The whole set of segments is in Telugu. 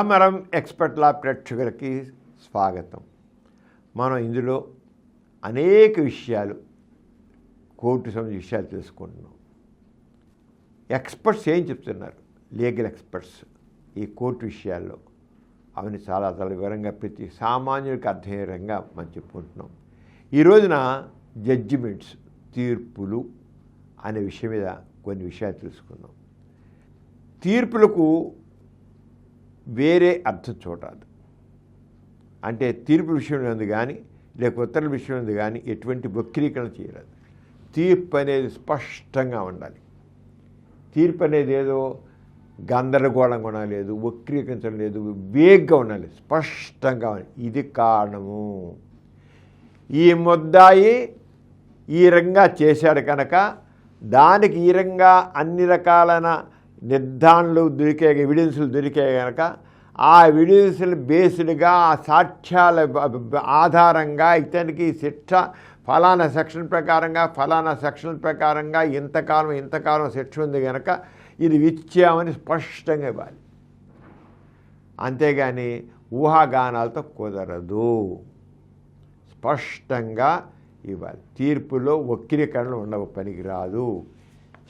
సమరం ఎక్స్పర్ట్ లా ప్రేక్షకులకి స్వాగతం. మనం ఇందులో అనేక విషయాలు కోర్టు సంబంధించిన విషయాలు తెలుసుకుంటున్నాం. ఎక్స్పర్ట్స్ ఏం చెప్తున్నారు, లీగల్ ఎక్స్పర్ట్స్ ఈ కోర్టు విషయాల్లో అవన్నీ చాలా వివరంగా ప్రతి సామాన్యుడికి అర్థమయ్యే విధంగా మనం చెప్పుకుంటున్నాం. ఈ రోజున జడ్జిమెంట్స్, తీర్పులు అనే విషయం మీద కొన్ని విషయాలు తెలుసుకుందాం. తీర్పులకు వేరే అర్థం చూడరాదు. అంటే తీర్పు విషయంలో ఉంది కానీ లేక ఉత్తర్వుల విషయంలో ఉంది కానీ ఎటువంటి వక్రీకరణ చేయరాదు. తీర్పు అనేది స్పష్టంగా ఉండాలి. తీర్పు అనేది ఏదో గందరగోళంగా ఉండలేదు, వక్రీకరించడం లేదు, వేగ్గా ఉండాలి, స్పష్టంగా ఉండాలి. ఇది కారణము, ఈ ముద్దాయి ఈ రకంగా చేశాడు కనుక దానికి ఈ రకంగా అన్ని రకాలైన నిర్ధారణలు దొరికాయి, ఎవిడెన్సులు దొరికాయి కనుక ఆ ఎవిడెన్సులు బేస్డ్గా ఆ సాక్ష్యాల ఆధారంగా ఇతనికి శిక్ష ఫలానా సెక్షన్ ప్రకారంగా ఫలానా సెక్షన్ ప్రకారంగా ఇంతకాలం శిక్ష ఉంది కనుక ఇది ఇచ్చామని స్పష్టంగా ఇవ్వాలి. అంతేగాని ఊహాగానాలతో కుదరదు, స్పష్టంగా ఇవ్వాలి. తీర్పులో వక్రీకరణలు ఉండవు, పనికిరాదు.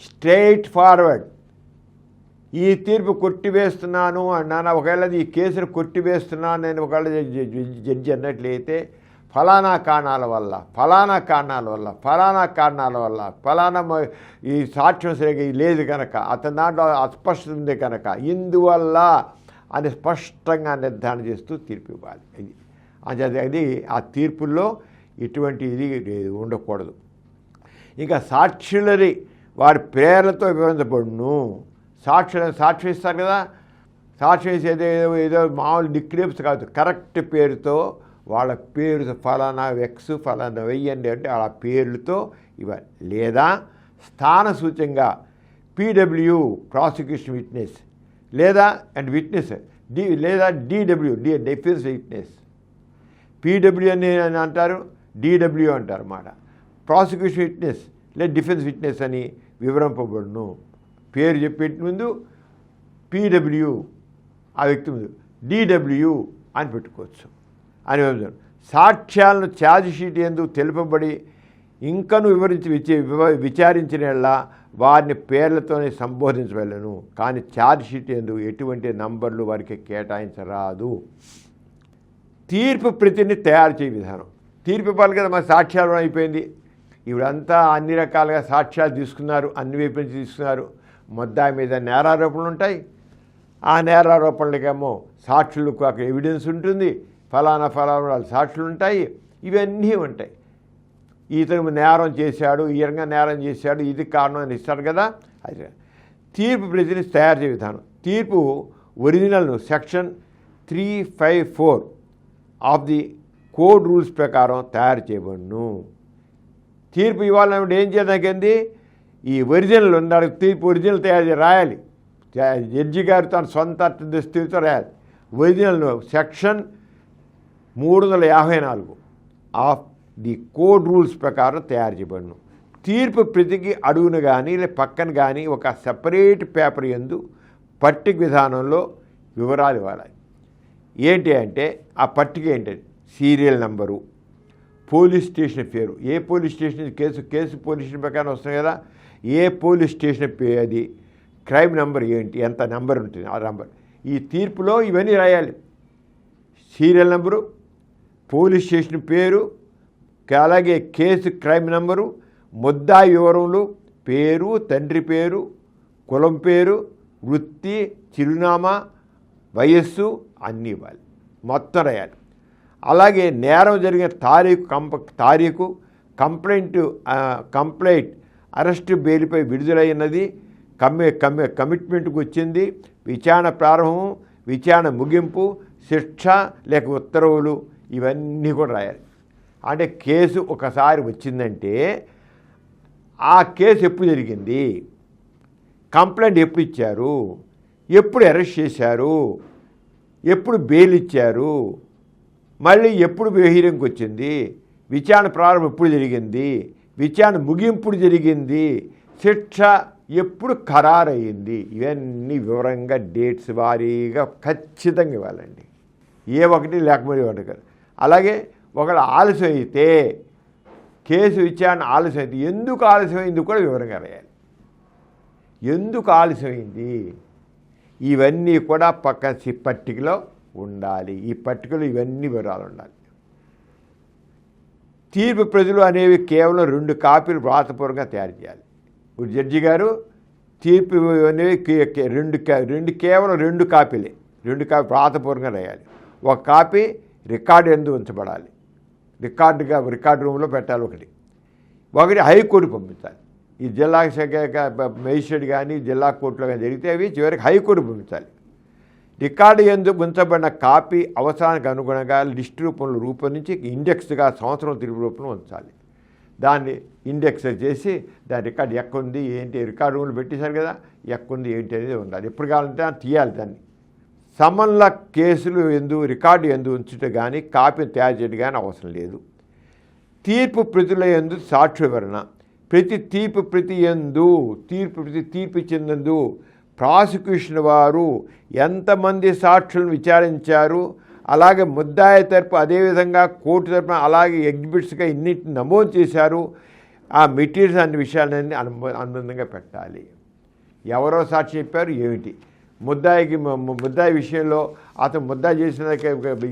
Straight forward. ఈ తీర్పు కొట్టివేస్తున్నాను అన్నాను, ఒకవేళ ఈ కేసును కొట్టివేస్తున్నాను నేను ఒకవేళ జడ్జి అన్నట్లయితే ఫలానా కారణాల వల్ల ఫలానా ఈ సాక్ష్యం సరిగ్గా లేదు కనుక అతని దాంట్లో అస్పష్టత ఉంది కనుక ఇందువల్ల అని స్పష్టంగా నిర్ధారణ చేస్తూ తీర్పు ఇవ్వాలి. అది ఆ తీర్పుల్లో ఇటువంటి ఇది ఉండకూడదు. ఇంకా సాక్షులని వారి ప్రేరణతో వివరించబడును. సాక్ష్యం ఇస్తారు కదా, సాక్ష్యం ఇచ్చేది ఏదో మామూలు నిక్నేమ్స్ కాదు, కరెక్ట్ పేరుతో వాళ్ళ పేరు ఫలానా ఎక్స్ ఫలానా వెయ్యండి అంటే ఆ పేర్లతో ఇవ్వాలి. లేదా స్థాన సూచంగా పీడబ్ల్యూ ప్రాసిక్యూషన్ విట్నెస్ లేదా విట్నెస్ లేదా డిడబ్ల్యూ డిఫెన్స్ విట్నెస్. పీడబ్ల్యూ అని అంటారు, డిడబ్ల్యూ అంటారు అన్నమాట. ప్రాసిక్యూషన్ విట్నెస్ లేదా డిఫెన్స్ విట్నెస్ అని వివరింపబడును. పేరు చెప్పే ముందు పీడబ్ల్యూ ఆ వ్యక్తి ముందు డిడబ్ల్యూ అని పెట్టుకోవచ్చు అని సాక్ష్యాలను ఛార్జ్ షీట్ ఎందుకు తెలుపబడి ఇంకను విచారించిన వారిని పేర్లతోనే సంబోధించవలను. కానీ ఛార్జ్ షీట్ ఎందుకు ఎటువంటి నంబర్లు వారికి కేటాయించరాదు. తీర్పు ప్రతిని తయారు చేయ విధానం. తీర్పు ఇవ్వాలి కదా, మన సాక్ష్యాలు అయిపోయింది. ఇవిడంతా అన్ని రకాలుగా సాక్ష్యాలు తీసుకున్నారు, అన్ని వైపు నుంచి తీసుకున్నారు. ముద్దాయి మీద నేరారోపణలు ఉంటాయి. ఆ నేరారోపణలకేమో సాక్షులకు అక్కడ ఎవిడెన్స్ ఉంటుంది, ఫలానా సాక్షులు ఉంటాయి, ఇవన్నీ ఉంటాయి. ఇతను నేరం చేశాడు, ఈ రకంగా నేరం చేశాడు, ఇది కారణం అని ఇస్తారు కదా. అది తీర్పు ప్రతిని తయారు చేయ విధానం. తీర్పు ఒరిజినల్ను section 354 of the code rules ప్రకారం తయారు చేయబడును. తీర్పు ఇవ్వాలన్నప్పుడు ఏం చేయడానికింది, ఈ ఒరిజినల్ ఉన్నాడు, తీర్పు ఒరిజినల్ తయారు చేసి రాయాలి. జడ్జి గారు తన సొంత దృష్టితో రాయాలి. Original section 354 of the code rules ప్రకారం తయారు చేయబడును. తీర్పు ప్రతికి అడుగును కానీ లేదా పక్కన కానీ ఒక సెపరేట్ పేపర్ యందు పట్టిక విధానంలో వివరాలు ఇవ్వాలి. ఏంటి అంటే ఆ పట్టిక ఏంటంటే సీరియల్ నెంబరు, పోలీస్ స్టేషన్ పేరు, ఏ police station case police station ప్రకారం వస్తుంది కదా, ఏ పోలీస్ స్టేషన్ అది, క్రైమ్ నెంబర్ ఏంటి, ఎంత నెంబర్ ఉంటుంది ఆ నెంబర్. ఈ తీర్పులో ఇవన్నీ రాయాలి. సీరియల్ నెంబరు, పోలీస్ స్టేషన్ పేరు, అలాగే కేసు క్రైమ్ నెంబరు, ముద్దాయి వివరములు, పేరు, తండ్రి పేరు, కులం పేరు, వృత్తి, చిరునామా, వయస్సు అన్నీ ఇవ్వాలి, మొత్తం రాయాలి. అలాగే నేరం జరిగిన తారీఖు, కంప్లైంట్ అరెస్టు బెయిల్పై విడుదలైనది, కమిట్మెంట్కి వచ్చింది, విచారణ ప్రారంభం, విచారణ ముగింపు, శిక్ష లేక ఉత్తర్వులు, ఇవన్నీ కూడా రాయాలి. అంటే కేసు ఒకసారి వచ్చిందంటే ఆ కేసు ఎప్పుడు జరిగింది, కంప్లైంట్ ఎప్పుడు ఇచ్చారు, ఎప్పుడు అరెస్ట్ చేశారు, ఎప్పుడు బెయిల్ ఇచ్చారు, మళ్ళీ ఎప్పుడు హీరింగ్కి వచ్చింది, విచారణ ప్రారంభం ఎప్పుడు జరిగింది, విచారణ ముగింపుడు జరిగింది, శిక్ష ఎప్పుడు ఖరారయ్యింది, ఇవన్నీ వివరంగా డేట్స్ వారీగా ఖచ్చితంగా ఇవ్వాలండి. ఏ ఒకటి లేకపోతే ఒకటి కాదు. అలాగే ఒకళ్ళు ఆలస్యం అయితే, కేసు విచారణ ఆలస్యం అయితే ఎందుకు ఆలస్యమైంది కూడా వివరంగా రాయాలి. ఎందుకు ఆలస్యమైంది ఇవన్నీ కూడా పక్క పట్టికలో ఉండాలి. ఈ పట్టికలో ఇవన్నీ వివరాలు ఉండాలి. తీర్పు ప్రతులు అనేవి కేవలం 2 కాపీలు వ్రాతపూర్వకంగా తయారు చేయాలి. ఇప్పుడు జడ్జి గారు తీర్పు అనేవి కేవలం 2 కాపీలే, 2 కాపీ వ్రాతపూర్వకంగా రాయాలి. ఒక కాపీ రికార్డు ఎందుకు ఉంచబడాలి, రికార్డు రూమ్లో పెట్టాలి. ఒకటి హైకోర్టు పంపించాలి. ఈ జిల్లా మేజిస్ట్రేట్ కానీ జిల్లా కోర్టులో కానీ జరిగితే అవి చివరికి హైకోర్టు పంపించాలి. రికార్డు ఎందుకు ఉంచబడిన కాపీ అవసరానికి అనుగుణంగా లిస్ట్ రూపంలో రూపొందించి ఇండెక్స్గా సంవత్సరం తిరుగు రూపంలో ఉంచాలి. దాన్ని ఇండెక్స్ చేసి దాని రికార్డు ఎక్కడుంది ఏంటి, రికార్డు రూమ్లో పెట్టేశారు కదా, ఎక్కడుంది ఏంటి అనేది ఉండాలి. ఎప్పుడు కావాలంటే తీయాలి దాన్ని. సమన్ల కేసులు రికార్డు ఉంచుట కానీ కాపీని తయారు చేయడం కానీ అవసరం లేదు. తీర్పు ప్రతుల యందు సాక్షి వివరణ. ప్రతి తీర్పు ప్రతి యందు తీర్పు ఇచ్చినందు ప్రాసిక్యూషన్ వారు ఎంతమంది సాక్షులను విచారించారు, అలాగే ముద్దాయి తరపు అదేవిధంగా కోర్టు తరపున అలాగే ఎగ్జిబిట్స్గా ఇన్నింటిని నమోదు చేశారు. ఆ మెటీరియల్స్ అన్ని విషయాలన్నీ అనుబంధంగా పెట్టాలి. ఎవరో సాక్షి చెప్పారు ఏమిటి, ముద్దాయి విషయంలో అతను ముద్దాయి చేసిన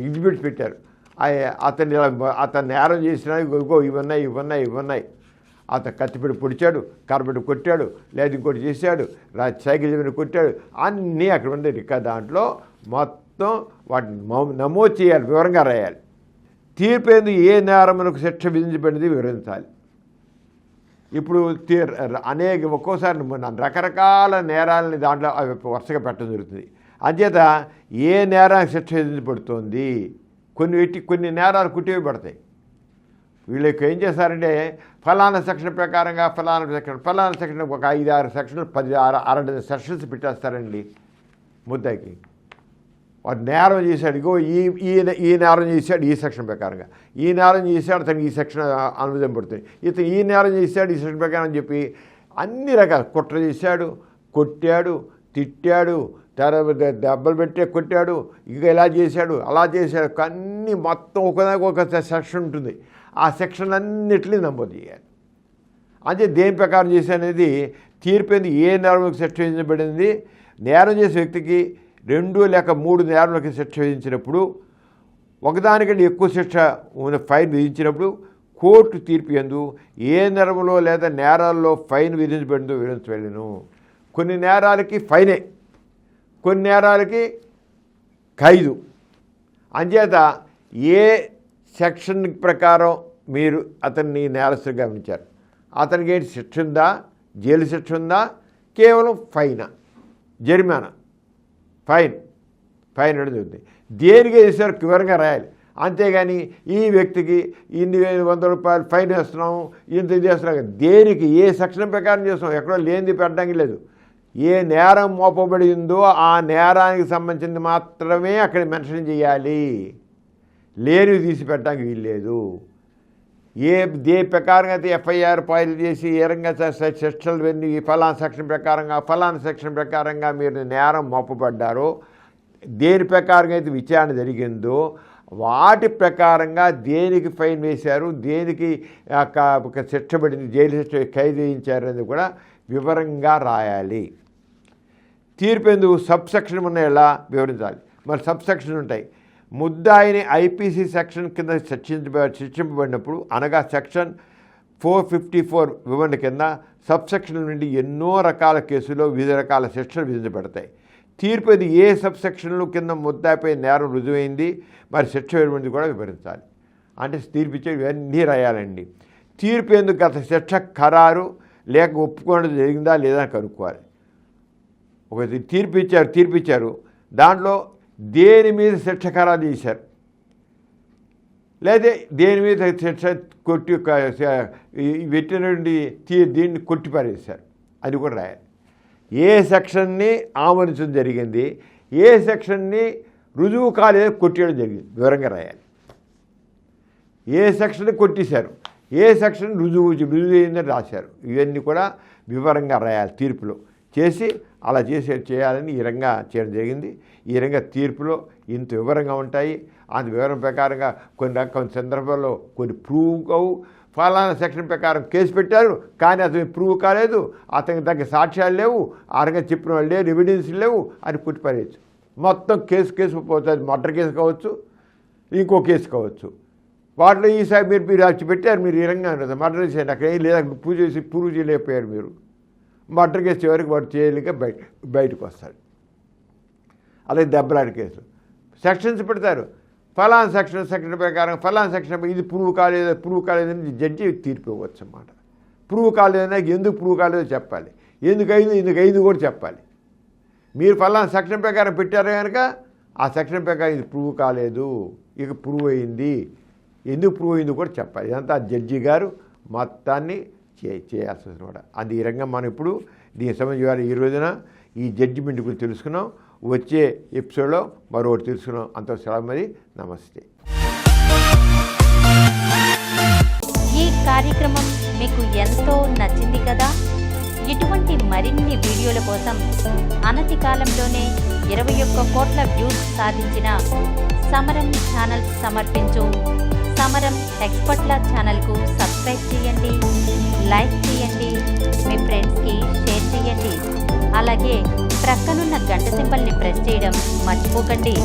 ఎగ్జిబిట్స్ పెట్టారు. అతను నేరం చేసిన ఇవన్నీ అతను కత్తిపెట్టి పొడిచాడు, కర్రపెట్టి కొట్టాడు, లేదా ఇంకోటి చేశాడు, సైకిల్ మీద కొట్టాడు, అన్నీ అక్కడ ఉండే రికార్డు దాంట్లో మొత్తం వాటిని నమోదు చేయాలి, వివరంగా రాయాలి. తీర్పు ఏ నేరమునకు శిక్ష విధించబడినది వివరించాలి. ఇప్పుడు ఒక్కోసారి రకరకాల నేరాలని దాంట్లో వరుసగా పెట్టడం జరుగుతుంది. అంచేత ఏ నేరానికి శిక్ష విధించబడుతోంది, కొన్ని నేరాలు కుట్టివి పడతాయి. వీళ్ళకి ఏం చేస్తారంటే ఫలానా సెక్షన్ ప్రకారంగా ఫలానా సెక్షన్ ఒక 5-6 సెక్షన్లు 10-6 సెక్షన్స్ పెట్టేస్తారండి ముద్దాయికి. వాడు నేరం చేశాడు, ఇగో ఈ నేరం చేశాడు ఈ సెక్షన్ ప్రకారంగా, ఈ నేరం చేశాడు తనకి ఈ సెక్షన్ అనుమతి పడుతుంది, ఇతను ఈ నేరం చేశాడు ఈ సెక్షన్ ప్రకారం అని చెప్పి అన్ని రకాల కుట్ర చేశాడు, కొట్టాడు, తిట్టాడు, దెబ్బలు పెట్టే కొట్టాడు, ఇక ఇలా చేశాడు అలా చేశాడు, అన్నీ మొత్తం ఒకదానికి ఒక సెక్షన్ ఉంటుంది. ఆ సెక్షన్ అన్నిటినీ నమోదు చేయాలి. అంటే దేని ప్రకారం చేశానేది తీర్పు ఏ నేరంలోకి శిక్ష విధించబడింది. నేరం చేసే వ్యక్తికి 2 లేక 3 నేరాలకు శిక్ష విధించినప్పుడు, ఒకదానికంటే ఎక్కువ శిక్ష ఫైన్ విధించినప్పుడు కోర్టు తీర్పు యందు ఏ నేరంలో లేదా నేరాల్లో ఫైన్ విధించబడిందో వివరించవలెను. కొన్ని నేరాలకి ఫైనే, కొన్ని నేరాలకి ఖైదు. అంచేత ఏ సెక్షన్ ప్రకారం మీరు అతన్ని నేరస్తుగా గమనించారు, అతనికి ఏంటి శిక్ష ఉందా, జైలు శిక్ష ఉందా, కేవలం ఫైనా, జరిమానా, ఫైన్ అనేది ఉంది. దేనికి వేసారు వివరంగా రాయాలి. అంతేగాని ఈ వ్యక్తికి ఇన్ని 100 రూపాయలు ఫైన్ వేస్తున్నాము, ఇంత ఇది వేస్తున్నాం, దేనికి ఏ సెక్షన్ ప్రకారం చేస్తున్నాం, ఎక్కడో లేనిది పెట్టడానికి లేదు. ఏ నేరం మోపబడిందో ఆ నేరానికి సంబంధించింది మాత్రమే అక్కడ మెన్షన్ చేయాలి, లేనివి తీసి పెట్టడానికి వీల్లేదు. ఏ ప్రకారంగా అయితే ఎఫ్ఐఆర్ ఫైల్ చేసి ఏ రంగా సెక్షన్లు వెళ్ళి ఫలానా సెక్షన్ ప్రకారంగా మీరు నేరం మోపబడ్డారో, దేని ప్రకారంగా అయితే విచారణ జరిగిందో వాటి ప్రకారంగా దేనికి ఫైన్ వేశారు, దేనికి శిక్ష పడింది, జైలు శిక్ష ఖైదు విధించారు అనేది కూడా వివరంగా రాయాలి. తీర్పు ఎందుకు సబ్ సెక్షన్ ఉన్నాయలా వివరించాలి. మరి సబ్ సెక్షన్ ఉంటాయి. ముద్దాయిని ఐపీసీ సెక్షన్ కింద శిక్షింపబడినప్పుడు, అనగా సెక్షన్ 454 వివరణ కింద సబ్ సెక్షన్ నుండి ఎన్నో రకాల కేసుల్లో వివిధ రకాల శిక్షలు విధించబడతాయి. తీర్పు ఏ సబ్ సెక్షన్లు కింద ముద్దాయిపై నేరం రుజువైంది, మరి శిక్ష వివరించి కూడా వివరించాలి. అంటే తీర్పు ఇచ్చే ఇవన్నీ రాయాలండి. తీర్పు ఎందుకు గత శిక్ష ఖరారు లేక ఒప్పుకోవడం జరిగిందా లేదా కనుక్కోవాలి. ఒక తీర్పు ఇచ్చారు, దాంట్లో దేని మీద శిక్ష ఖరారు చేశారు, లేదా దేని మీద శిక్ష కొట్టి పెట్టినటువంటి దీన్ని కొట్టిపారేశారు, అది కూడా రాయాలి. ఏ సెక్షన్ని ఆమోదించడం జరిగింది, ఏ సెక్షన్ని రుజువు కాలేదో కొట్టేయడం జరిగింది, వివరంగా రాయాలి. ఏ సెక్షన్ కొట్టేశారు, ఏ సెక్షన్ రుజువు అయిందని రాశారు. ఇవన్నీ కూడా వివరంగా రాయాలి తీర్పులో చేసి అలా చేయాలని ఈ రంగా చేయడం జరిగింది. ఈ రంగా తీర్పులో ఇంత వివరంగా ఉంటాయి. అంత వివరం ప్రకారంగా కొన్ని సందర్భాల్లో కొన్ని ప్రూవ్ కావు. ఫలానా సెక్షన్ ప్రకారం కేసు పెట్టారు కానీ అతను ప్రూవ్ కాలేదు, అతనికి తగ్గ సాక్ష్యాలు లేవు, ఆ రంగా చెప్పిన వాళ్ళు లేవు, ఎవిడెన్స్ లేవు అని కొట్టిపారేయచ్చు. మొత్తం కేసు పోతుంది. మర్డర్ కేసు కావచ్చు, ఇంకో కేసు కావచ్చు. వాటిలో ఈసారి మీరు వచ్చి పెట్టారు, మీరు ఈ రంగా మర్డర్ చేయండి, అక్కడ ఏం లేదా ప్రూవ్ చేయలేకపోయారు మీరు. మర్డర్ కేసు చివరికి వాడు చేయలేక బయటకు వస్తాడు. అలాగే దెబ్బలాడి కేసు సెక్షన్స్ పెడతారు. ఫలానా సెక్షన్ ప్రకారం ఫలానా సెక్షన్ ఇది ప్రూవ్ కాలేదని జడ్జి తీర్పు ఇవ్వచ్చు అన్నమాట. ప్రూవ్ కాలేదన్నా ఎందుకు ప్రూవ్ కాలేదో చెప్పాలి, ఎందుకు అయింది కూడా చెప్పాలి. మీరు ఫలానా సెక్షన్ ప్రకారం పెట్టారు కనుక ఆ సెక్షన్ ప్రకారం ఇది ప్రూవ్ కాలేదు, ఇక ప్రూవ్ అయింది, ఎందుకు ప్రూవ్ అయింది కూడా చెప్పాలి. ఇదంతా జడ్జి గారు మొత్తాన్ని చేయాల్సి వస్తుంది. అది ఈ రంగం మనం ఇప్పుడు దీనికి సంబంధించి ఈ రోజున ఈ జడ్జిమెంట్ గురించి తెలుసుకున్నాం. వచ్చే ఎపిసోడ్లో మరొకటి తెలుసుకున్నాం. అంత సెలవు, మరి నమస్తే. ఈ కార్యక్రమం మీకు ఎంతో నచ్చింది కదా. ఇటువంటి మరిన్ని వీడియోల కోసం అనతి కాలంలోనే 21 కోట్ల వ్యూస్ సాధించిన సమరం ఛానల్ సమర్పించు సమరం ఎక్స్పర్ట్ల ఛానల్కు సబ్స్క్రైబ్ చేయండి, లైక్ చేయండి, మీ ఫ్రెండ్స్కి షేర్ చేయండి. అలాగే ప్రక్కనున్న గంట సింబల్ని ప్రెస్ చేయడం మర్చిపోకండి.